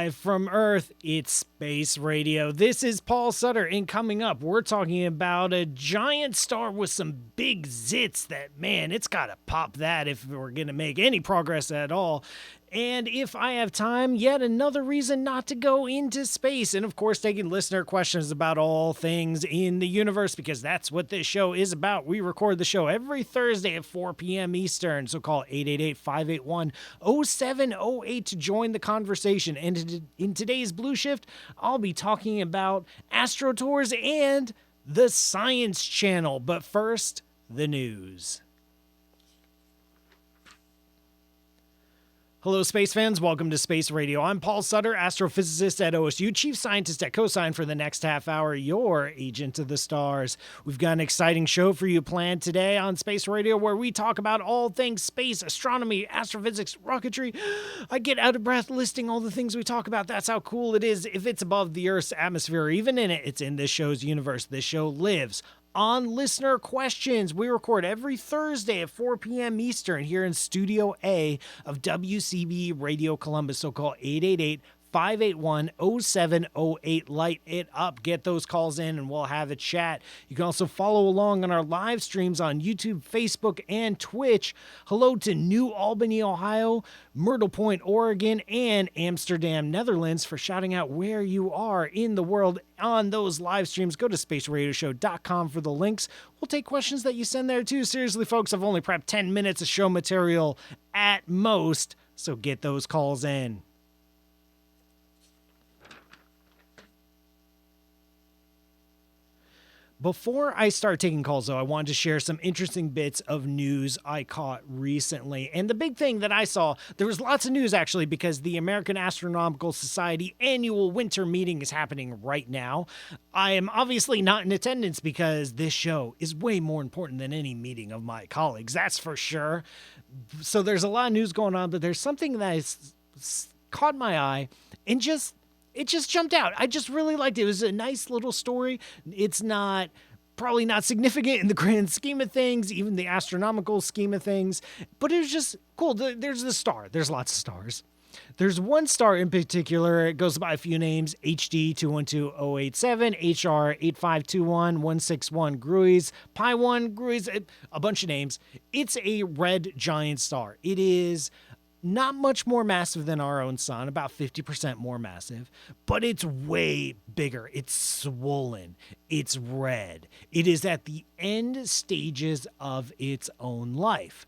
Live from Earth, it's Space Radio. This is Paul Sutter, and coming up, we're talking about a giant star with some big zits that, man, it's got to pop that if we're going to make any progress at all. And if I have time, yet another reason not to go into space. And of course, taking listener questions about all things in the universe, because that's what this show is about. We record the show every Thursday at 4 p.m. Eastern. So call 888-581-0708 to join the conversation. And in today's Blue Shift, I'll be talking about Astro Tours and the Science Channel. But first, the news. Hello, space fans. Welcome to Space Radio. I'm Paul Sutter, astrophysicist at OSU, chief scientist at Cosine. For the next half hour, your agent of the stars. We've got an exciting show for you planned today on Space Radio, where we talk about all things space, astronomy, astrophysics, rocketry. I get out of breath listing all the things we talk about. That's how cool it is. If it's above the Earth's atmosphere, or even in it, it's in this show's universe. This show lives on listener questions. We record every Thursday at 4 p.m. Eastern here in Studio A of WCBE Radio Columbus. So call 888-581-0708. Light it up. Get those calls in and we'll have a chat. You can also follow along on our live streams on YouTube, Facebook, and Twitch. Hello to New Albany, Ohio, Myrtle Point, Oregon, and Amsterdam, Netherlands for shouting out where you are in the world on those live streams. Go to spaceradioshow.com for the links. We'll take questions that you send there too. Seriously, folks, I've only prepped 10 minutes of show material at most, so get those calls in. Before I start taking calls, though, I wanted to share some interesting bits of news I caught recently. And the big thing that I saw, there was lots of news, actually, because the American Astronomical Society annual winter meeting is happening right now. I am obviously not in attendance because this show is way more important than any meeting of my colleagues, that's for sure. So there's a lot of news going on, but there's something that has caught my eye and it just jumped out. I just really liked it. It was a nice little story. It's probably not significant in the grand scheme of things, even the astronomical scheme of things, but it was just cool. There's the star. There's lots of stars. There's one star in particular. It goes by a few names: HD 212087, HR 8521, 161 Gruis, Pi 1 Gruis, a bunch of names. It's a red giant star. It is not much more massive than our own sun, about 50% more massive, but it's way bigger. It's swollen. It's red. It is at the end stages of its own life,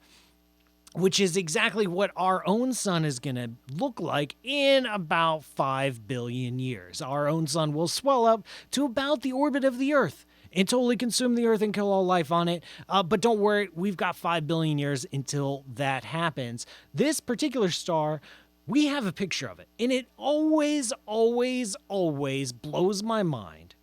which is exactly what our own sun is going to look like in about 5 billion years. Our own sun will swell up to about the orbit of the Earth and totally consume the Earth and kill all life on it. But don't worry, we've got 5 billion years until that happens. This particular star, we have a picture of it, and it always, always, always blows my mind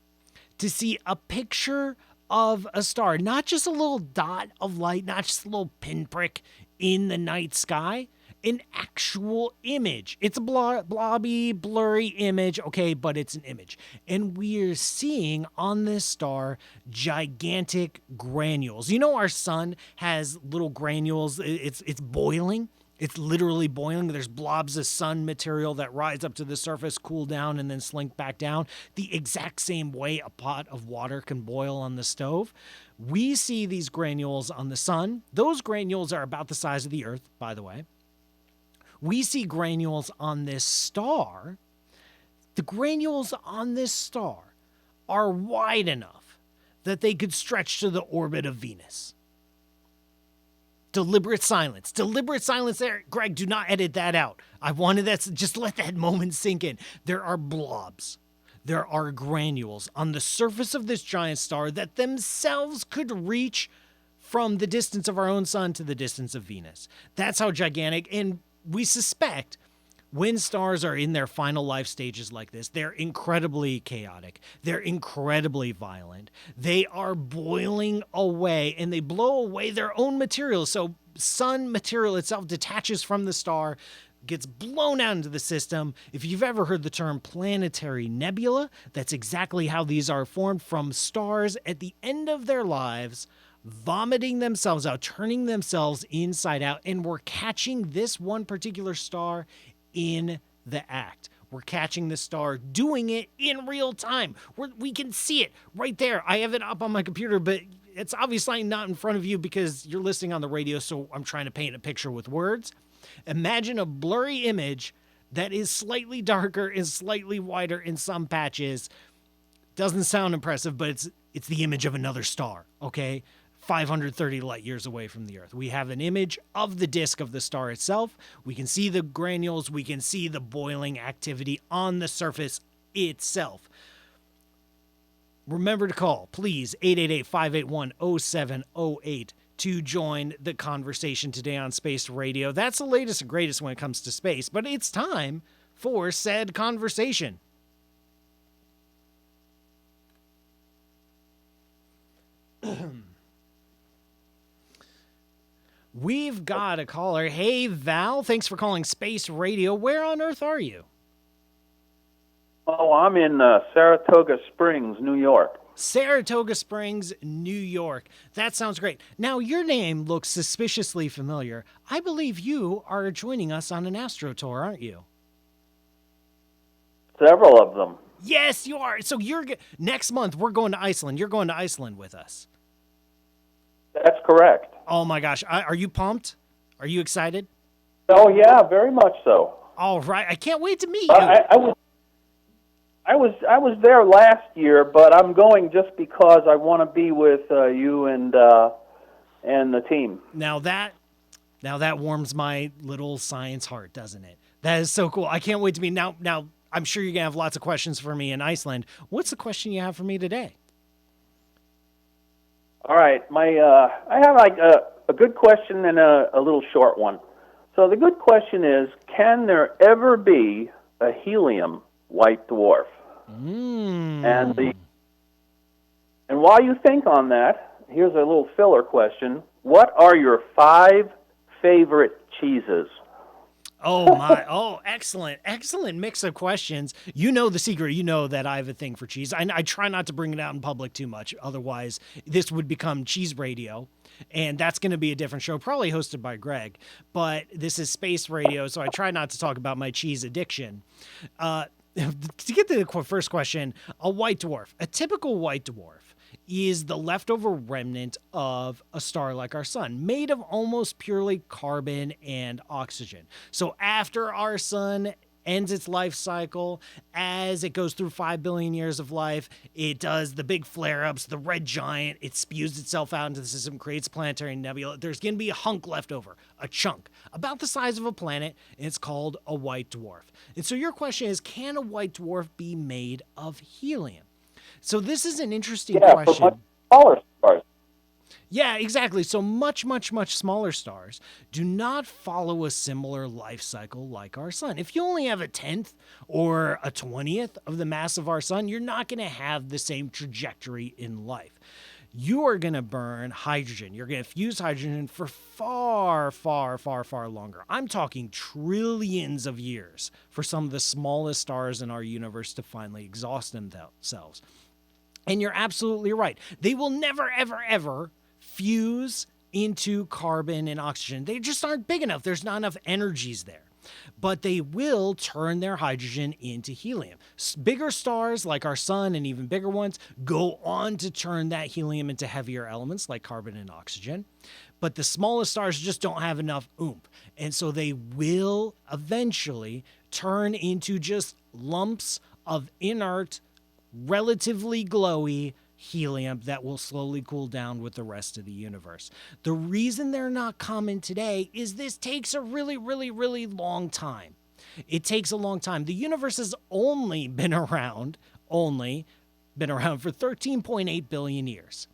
to see a picture of a star, not just a little dot of light, not just a little pinprick in the night sky, an actual image. It's a blobby, blurry image, okay, but it's an image. And we are seeing on this star gigantic granules. You know, our sun has little granules. It's boiling. It's literally boiling. There's blobs of sun material that rise up to the surface, cool down, and then slink back down. The exact same way a pot of water can boil on the stove. We see these granules on the sun. Those granules are about the size of the Earth, by the way. We see granules on this star. The granules on this star are wide enough that they could stretch to the orbit of Venus. Deliberate silence. Deliberate silence there. Greg, do not edit that out. I wanted that. Just let that moment sink in. There are blobs. There are granules on the surface of this giant star that themselves could reach from the distance of our own sun to the distance of Venus. That's how gigantic. And we suspect when stars are in their final life stages like this, they're incredibly chaotic. They're incredibly violent. They are boiling away, and they blow away their own material. So sun material itself detaches from the star, gets blown out into the system. If you've ever heard the term planetary nebula, that's exactly how these are formed, from stars at the end of their lives vomiting themselves out, turning themselves inside out, and we're catching this one particular star in the act. We're catching the star, doing it in real time. We can see it right there. I have it up on my computer, but it's obviously not in front of you because you're listening on the radio, so I'm trying to paint a picture with words. Imagine a blurry image that is slightly darker and slightly wider in some patches. Doesn't sound impressive, but it's the image of another star, okay? 530 light years away from the Earth. We have an image of the disk of the star itself. We can see the granules. We can see the boiling activity on the surface itself. Remember to call, please, 888-581-0708 to join the conversation today on Space Radio. That's the latest and greatest when it comes to space, but it's time for said conversation. We've got a caller. Hey, Val, thanks for calling Space Radio. Where on Earth are you? Oh, I'm in Saratoga Springs, New York. Saratoga Springs, New York. That sounds great. Now, your name looks suspiciously familiar. I believe you are joining us on an Astro Tour, aren't you? Several of them. Yes, you are. So next month, we're going to Iceland. You're going to Iceland with us. That's correct. Oh, my gosh. Are you pumped? Are you excited? Oh, yeah, very much so. All right. I can't wait to meet you. I was there last year, but I'm going just because I want to be with you and the team. Now that warms my little science heart, doesn't it? That is so cool. I can't wait to meet. Now I'm sure you're gonna have lots of questions for me in Iceland. What's the question you have for me today? All right, I have like a good question and a little short one. So the good question is, can there ever be a helium white dwarf? And while you think on that, here's a little filler question. What are your 5 favorite cheeses? Oh, my. Oh, excellent. Excellent mix of questions. You know the secret. You know that I have a thing for cheese. I try not to bring it out in public too much. Otherwise, this would become Cheese Radio. And that's going to be a different show, probably hosted by Greg. But this is Space Radio, so I try not to talk about my cheese addiction. To get to the first question, a white dwarf. A typical white dwarf is the leftover remnant of a star like our sun, made of almost purely carbon and oxygen. So after our sun ends its life cycle, as it goes through 5 billion years of life, it does the big flare-ups, the red giant, it spews itself out into the system, creates planetary nebula. There's going to be a hunk left over, a chunk, about the size of a planet, and it's called a white dwarf. And so your question is, can a white dwarf be made of helium? So this is an interesting question. For much smaller stars. Yeah, exactly. So much, much, much smaller stars do not follow a similar life cycle like our sun. If you only have a 10th or a 20th of the mass of our sun, you're not going to have the same trajectory in life. You are going to burn hydrogen. You're going to fuse hydrogen for far, far, far, far longer. I'm talking trillions of years for some of the smallest stars in our universe to finally exhaust themselves. And you're absolutely right. They will never, ever, ever fuse into carbon and oxygen. They just aren't big enough. There's not enough energies there. But they will turn their hydrogen into helium. Bigger stars like our sun and even bigger ones go on to turn that helium into heavier elements like carbon and oxygen. But the smallest stars just don't have enough oomph. And so they will eventually turn into just lumps of inert, relatively glowy helium that will slowly cool down with the rest of the universe. The reason they're not common today is this takes a really, really, really long time. It takes a long time. The universe has only been around for 13.8 billion years.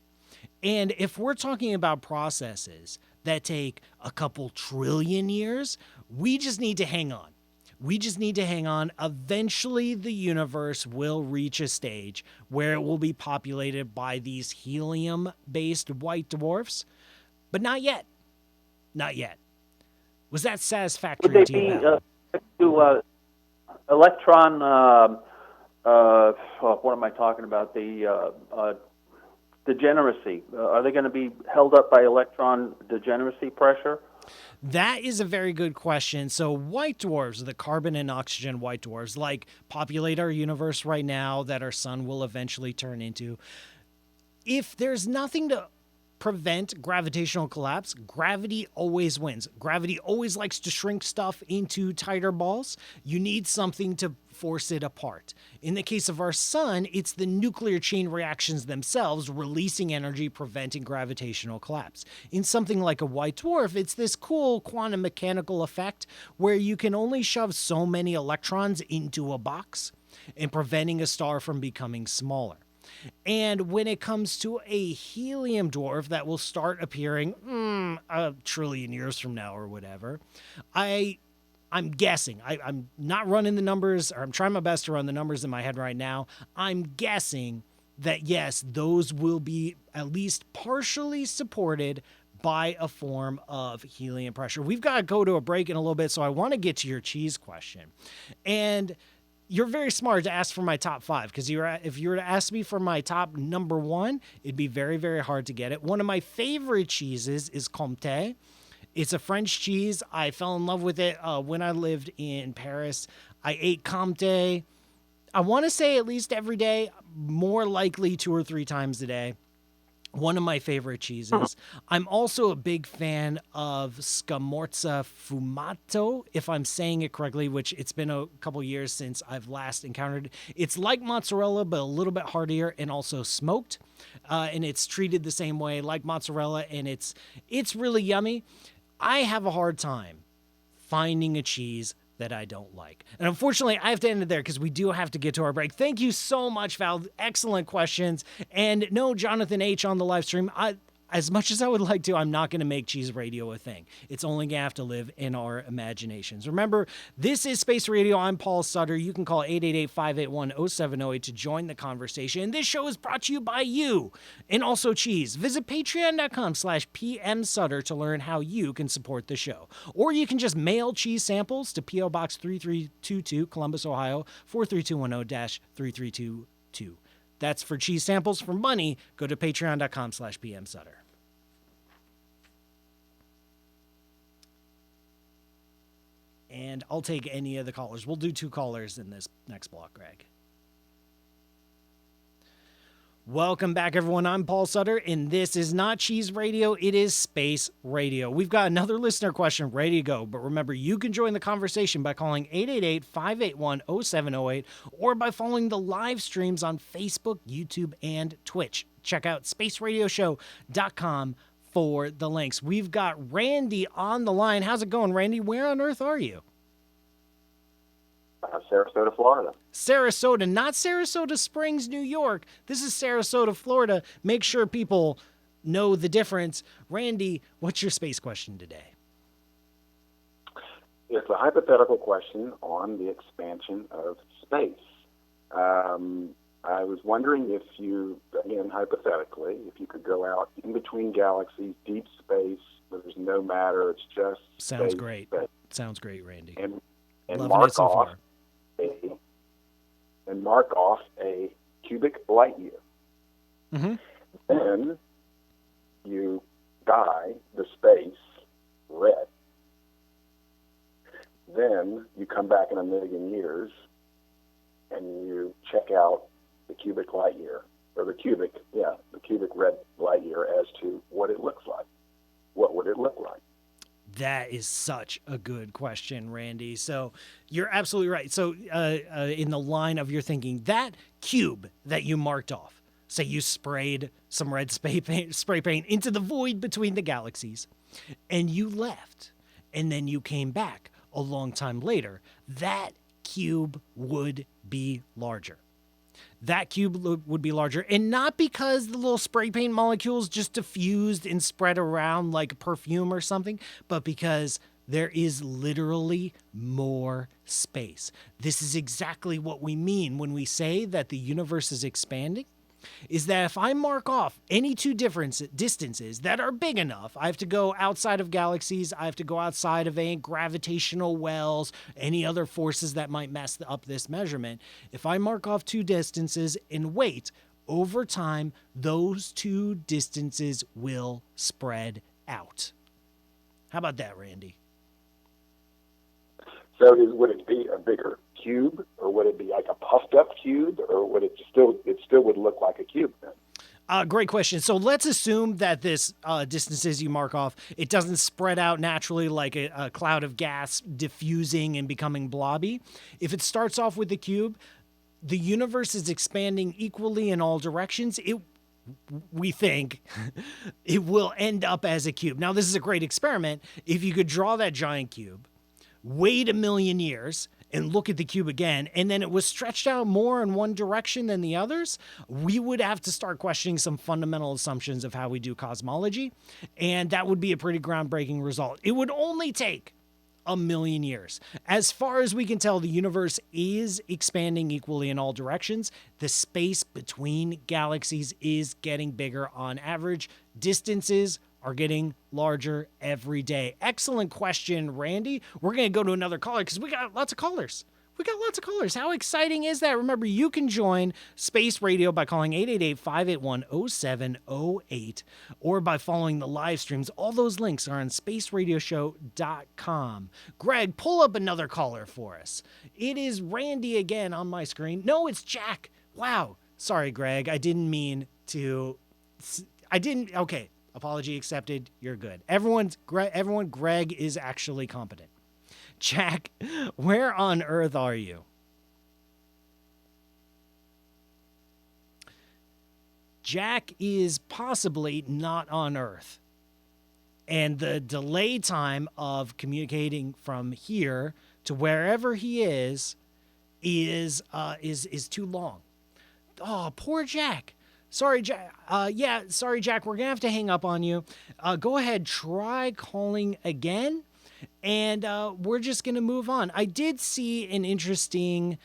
And if we're talking about processes that take a couple trillion years, we just need to hang on. Eventually, the universe will reach a stage where it will be populated by these helium-based white dwarfs, but not yet. Was that satisfactory Would to they you? be to electron? What am I talking about? The degeneracy. Are they going to be held up by electron degeneracy pressure? That is a very good question. So white dwarfs, the carbon and oxygen white dwarfs, like populate our universe right now that our sun will eventually turn into. If there's nothing to prevent gravitational collapse, gravity always wins. Gravity always likes to shrink stuff into tighter balls. You need something to force it apart. In the case of our sun, it's the nuclear chain reactions themselves releasing energy, preventing gravitational collapse. In something like a white dwarf, it's this cool quantum mechanical effect where you can only shove so many electrons into a box and preventing a star from becoming smaller. And when it comes to a helium dwarf that will start appearing a trillion years from now or whatever, I'm guessing. I'm not running the numbers, or I'm trying my best to run the numbers in my head right now. I'm guessing that yes, those will be at least partially supported by a form of helium pressure. We've got to go to a break in a little bit, so I want to get to your cheese question. And you're very smart to ask for my top 5, because if you were to ask me for my top number 1, it'd be very, very hard to get it. One of my favorite cheeses is Comté. It's a French cheese. I fell in love with it when I lived in Paris. I ate Comté, I want to say at least every day, more likely 2 or 3 times a day. One of my favorite cheeses. I'm also a big fan of Scamorza Fumato, if I'm saying it correctly, which it's been a couple years since I've last encountered it. It's like mozzarella, but a little bit hardier and also smoked. And it's treated the same way like mozzarella, and it's really yummy. I have a hard time finding a cheese that I don't like. And unfortunately, I have to end it there because we do have to get to our break. Thank you so much, Val. Excellent questions. And no Jonathan H. on the live stream. As much as I would like to, I'm not going to make cheese radio a thing. It's only going to have to live in our imaginations. Remember, this is Space Radio. I'm Paul Sutter. You can call 888-581-0708 to join the conversation. And this show is brought to you by you and also cheese. Visit patreon.com/PMSutter to learn how you can support the show. Or you can just mail cheese samples to P.O. Box 3322, Columbus, Ohio, 43210-3322. That's for cheese samples. For money, go to patreon.com/PMSutter. And I'll take any of the callers. We'll do 2 callers in this next block, Greg. Welcome back, everyone. I'm Paul Sutter, and this is not Cheese Radio. It is Space Radio. We've got another listener question ready to go, but remember, you can join the conversation by calling 888-581-0708 or by following the live streams on Facebook, YouTube, and Twitch. Check out spaceradioshow.com for the links. We've got Randy on the line. How's it going, Randy? Where on earth are you? Sarasota, Florida. Sarasota, not Sarasota Springs, New York. This is Sarasota, Florida. Make sure people know the difference. Randy, what's your space question today? It's a hypothetical question on the expansion of space. I was wondering if you, again, hypothetically, if you could go out in between galaxies, deep space, where there's no matter, it's just Sounds space, great. space, Sounds great, Randy. and Loving it so far. Mark off a cubic light year. Mm-hmm. Then you dye the space red. Then you come back in a million years and you check out the cubic light year, or the cubic red light year as to what it looks like. What would it look like? That is such a good question, Randy. So you're absolutely right. So in the line of your thinking, that cube that you marked off, say you sprayed some red spray paint into the void between the galaxies, and you left, and then you came back a long time later, that cube would be larger. That cube would be larger, and not because the little spray paint molecules just diffused and spread around like perfume or something, but because there is literally more space. This is exactly what we mean when we say that the universe is expanding, is that if I mark off any 2 different distances that are big enough, I have to go outside of galaxies, I have to go outside of any gravitational wells, any other forces that might mess up this measurement. If I mark off 2 distances and wait, over time, those 2 distances will spread out. How about that, Randy? So would it be a bigger cube, or would it be like a puffed up cube, or would it still would look like a cube then? Great question. So let's assume that this distances you mark off, it doesn't spread out naturally like a cloud of gas diffusing and becoming blobby. If it starts off with the cube, the universe is expanding equally in all directions. We think it will end up as a cube. Now, this is a great experiment. If you could draw that giant cube, wait 1,000,000 years, and look at the cube again, and then it was stretched out more in one direction than the others, we would have to start questioning some fundamental assumptions of how we do cosmology, and that would be a pretty groundbreaking result. It would only take 1,000,000 years. As far as we can tell, the universe is expanding equally in all directions. The space between galaxies is getting bigger on average. Distances are getting larger every day. Excellent question, Randy. We're going to go to another caller because we got lots of callers. How exciting is that? Remember, you can join Space Radio by calling 888-581-0708 or by following the live streams. All those links are on spaceradioshow.com. Greg, pull up another caller for us. It is Randy again on my screen. No, it's Jack. Wow. Sorry, Greg. I didn't mean to. Okay. Apology accepted. You're good. Greg is actually competent. Jack, where on earth are you? Jack is possibly not on Earth. And the delay time of communicating from here to wherever he is too long. Oh, poor Jack. Sorry, Jack. Sorry, Jack. We're going to have to hang up on you. Go ahead. Try calling again. And we're just going to move on. I did see an interesting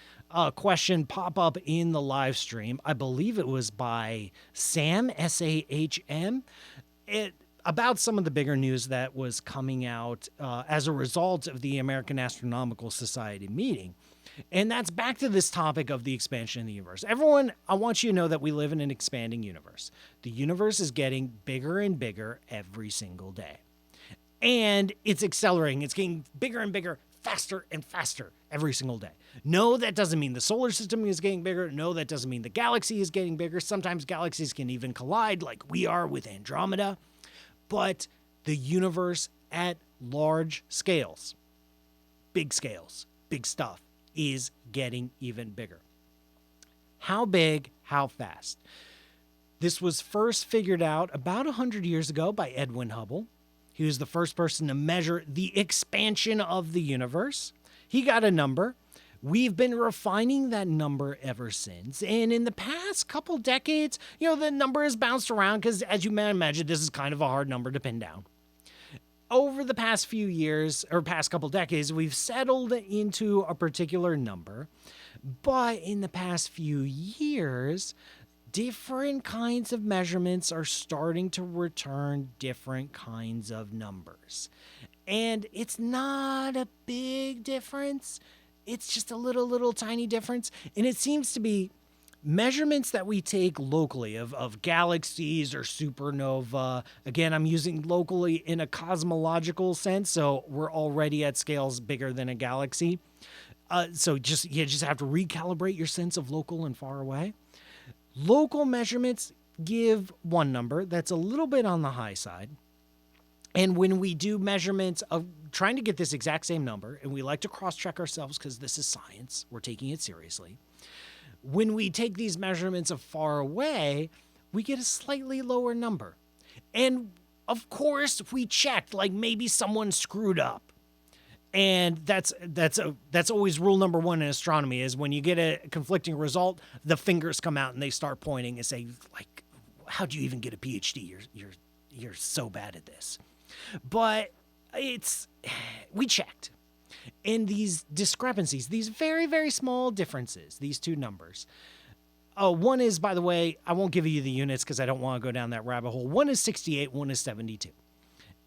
question pop up in the live stream. I believe it was by Sam, S-A-H-M, about some of the bigger news that was coming out as a result of the American Astronomical Society meeting. And that's back to this topic of the expansion of the universe. Everyone, I want you to know that we live in an expanding universe. The universe is getting bigger and bigger every single day. And it's accelerating. It's getting bigger and bigger, faster and faster every single day. No, that doesn't mean the solar system is getting bigger. No, that doesn't mean the galaxy is getting bigger. Sometimes galaxies can even collide like we are with Andromeda. But the universe at large scales, big stuff, is getting even bigger. How big, how fast? This was first figured out about 100 years ago by Edwin Hubble. He was the first person to measure the expansion of the universe. He got a number. We've been refining that number ever since. And in the past couple decades, the number has bounced around because, as you may imagine, this is kind of a hard number to pin down. Over the past few years, or past couple decades, we've settled into a particular number. But in the past few years, different kinds of measurements are starting to return different kinds of numbers. And it's not a big difference. It's just a little tiny difference. And it seems to be measurements that we take locally of galaxies or supernova. Again, I'm using locally in a cosmological sense, so we're already at scales bigger than a galaxy. So you just have to recalibrate your sense of local and far away. Local measurements give one number that's a little bit on the high side. And when we do measurements of trying to get this exact same number, and we like to cross-check ourselves because this is science, we're taking it seriously. When we take these measurements of far away, we get a slightly lower number. And of course, we checked, like maybe someone screwed up. And that's always rule number one in astronomy is when you get a conflicting result, the fingers come out and they start pointing and say, like, how'd you even get a Ph.D.? You're so bad at this. But we checked. And these discrepancies, these very, very small differences, these two numbers. One is, by the way, I won't give you the units because I don't want to go down that rabbit hole. One is 68, one is 72.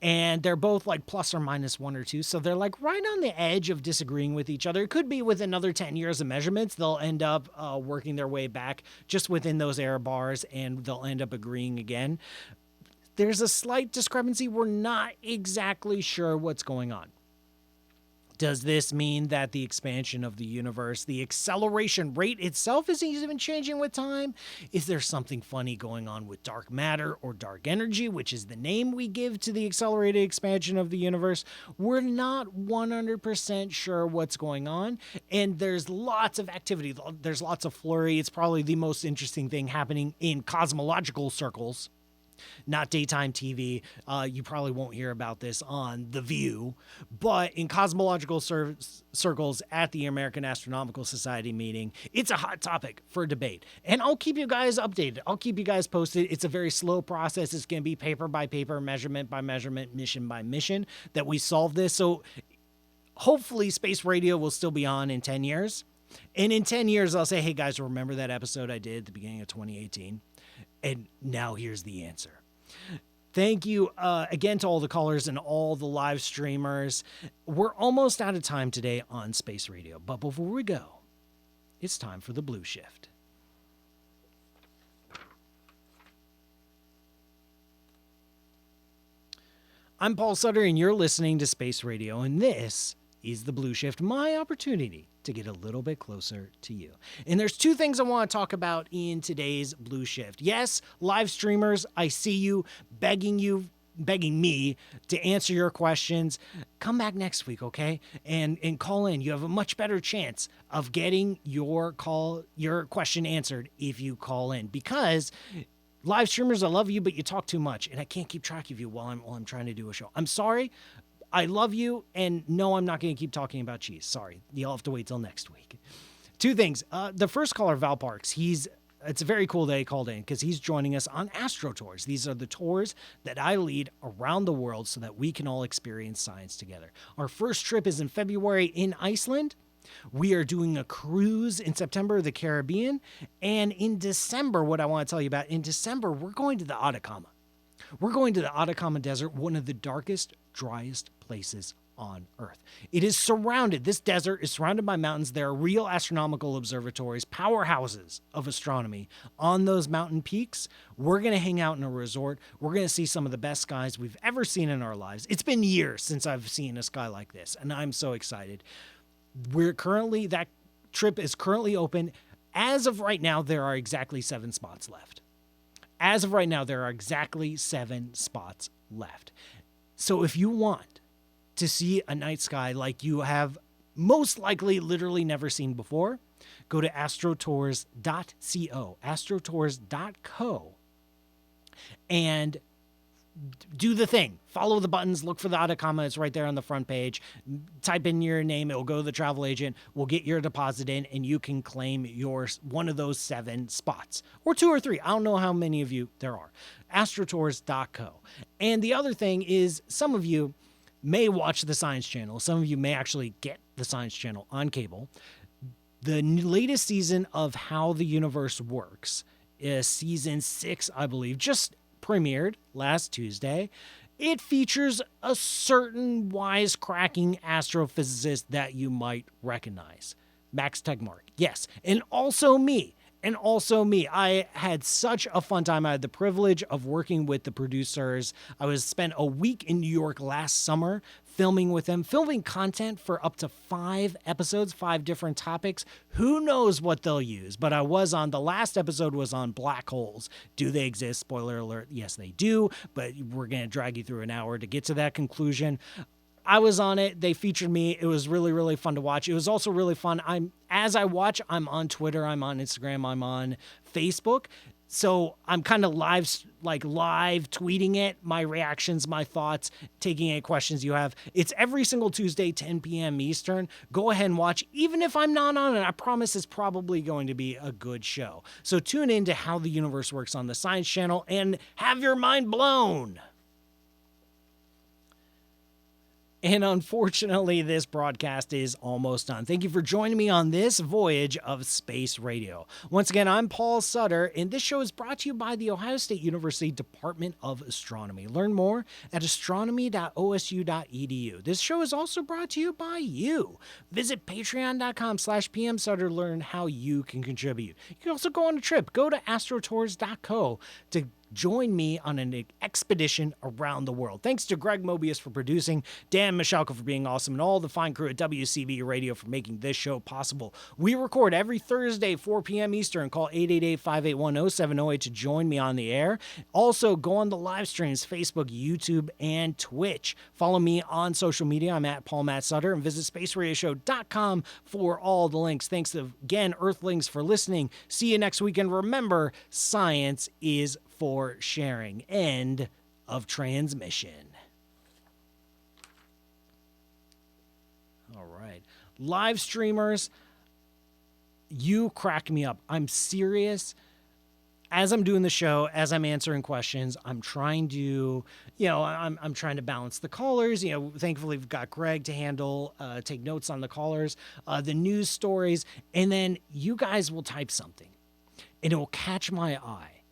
And they're both like plus or minus 1 or 2. So they're like right on the edge of disagreeing with each other. It could be with another 10 years of measurements, they'll end up working their way back just within those error bars and they'll end up agreeing again. there's a slight discrepancy. We're not exactly sure what's going on. Does this mean that the expansion of the universe, the acceleration rate itself is even changing with time? Is there something funny going on with dark matter or dark energy, which is the name we give to the accelerated expansion of the universe? We're not 100% sure what's going on, and there's lots of activity. There's lots of flurry. It's probably the most interesting thing happening in cosmological circles. Not daytime TV. You probably won't hear about this on The View, but in cosmological circles at the American Astronomical Society meeting, it's a hot topic for debate. And I'll keep you guys updated. I'll keep you guys posted. It's a very slow process. It's going to be paper by paper, measurement by measurement, mission by mission that we solve this. So hopefully Space Radio will still be on in 10 years. And in 10 years, I'll say, hey guys, remember that episode I did at the beginning of 2018? And now here's the answer. Thank you again to all the callers and all the live streamers. We're almost out of time today on Space Radio. But before we go, it's time for the Blue Shift. I'm Paul Sutter, and you're listening to Space Radio, and this is the Blue Shift, my opportunity to get a little bit closer to you. And there's two things I want to talk about in today's Blue Shift. Yes, live streamers, I see you begging me to answer your questions. Come back next week, okay? And call in. You have a much better chance of getting your question answered if you call in, because live streamers, I love you, but you talk too much, and I can't keep track of you while I'm trying to do a show. I'm sorry. I love you, and no, I'm not going to keep talking about cheese. Sorry. You'll have to wait till next week. Two things. The first caller, Val Parks, it's very cool that he called in because he's joining us on Astro Tours. These are the tours that I lead around the world so that we can all experience science together. Our first trip is in February in Iceland. We are doing a cruise in September, the Caribbean. And in December, what I want to tell you about, in December, we're going to the Atacama. We're going to the Atacama Desert, one of the darkest, driest places on Earth. This desert is surrounded by mountains. There are real astronomical observatories, powerhouses of astronomy on those mountain peaks. We're going to hang out in a resort. We're going to see some of the best skies we've ever seen in our lives. It's been years since I've seen a sky like this, and I'm so excited. That trip is currently open. As of right now, there are exactly 7 spots left. So if you want to see a night sky like you have most likely literally never seen before, go to astrotours.co, astrotours.co, and do the thing. Follow the buttons. Look for the Atacama. It's right there on the front page. Type in your name. It'll go to the travel agent. We'll get your deposit in, and you can claim one of those 7 spots. Or 2 or 3. I don't know how many of you there are. astrotours.co. And the other thing is, some of you may watch the Science Channel. Some of you may actually get the Science Channel on cable. The latest season of How the Universe Works is season 6, I believe, just premiered last Tuesday. It features a certain wisecracking astrophysicist that you might recognize. Max Tegmark. Yes. And also me. I had such a fun time. I had the privilege of working with the producers. I spent a week in New York last summer filming with them, filming content for up to 5 episodes, 5 different topics. Who knows what they'll use? But the last episode was on black holes. Do they exist? Spoiler alert, yes, they do. But we're going to drag you through an hour to get to that conclusion. I was on it. They featured me. It was really, really fun to watch. It was also really fun. I'm on Twitter, I'm on Instagram, I'm on Facebook. So I'm kind of live tweeting it, my reactions, my thoughts, taking any questions you have. It's every single Tuesday, 10 p.m. Eastern. Go ahead and watch. Even if I'm not on it, I promise it's probably going to be a good show. So tune in to How the Universe Works on the Science Channel and have your mind blown. And unfortunately, this broadcast is almost done. Thank you for joining me on this voyage of space radio. Once again, I'm Paul Sutter, and this show is brought to you by the Ohio State University Department of Astronomy. Learn more at astronomy.osu.edu. This show is also brought to you by you. Visit patreon.com/pmsutter to learn how you can contribute. You can also go on a trip. Go to astrotours.co to join me on an expedition around the world. Thanks to Greg Moebius for producing, Dan Michalko for being awesome, and all the fine crew at WCBE Radio for making this show possible. We record every Thursday, 4 p.m. Eastern. Call 888-581-0708 to join me on the air. Also, go on the live streams, Facebook, YouTube, and Twitch. Follow me on social media. I'm at Paul Matt Sutter, and visit spaceradioshow.com for all the links. Thanks again, Earthlings, for listening. See you next week, and remember, science is for sharing. End of transmission. All right. Live streamers, you crack me up. I'm serious. As I'm doing the show, as I'm answering questions, I'm trying to, I'm trying to balance the callers. Thankfully we've got Greg to handle, take notes on the callers, the news stories, and then you guys will type something, and it will catch my eye,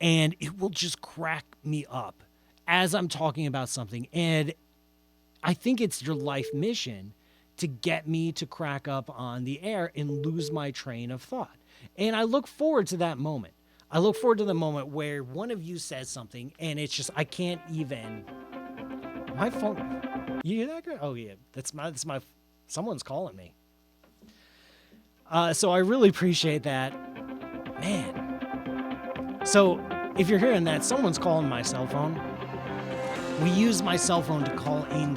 and it will just crack me up as I'm talking about something. And I think it's your life mission to get me to crack up on the air and lose my train of thought. And I look forward to that moment. I look forward to the moment where one of you says something and it's just, I can't even, my phone, you hear that? Oh yeah, that's my, someone's calling me. So I really appreciate that, man. So if you're hearing that, someone's calling my cell phone. We use my cell phone to call in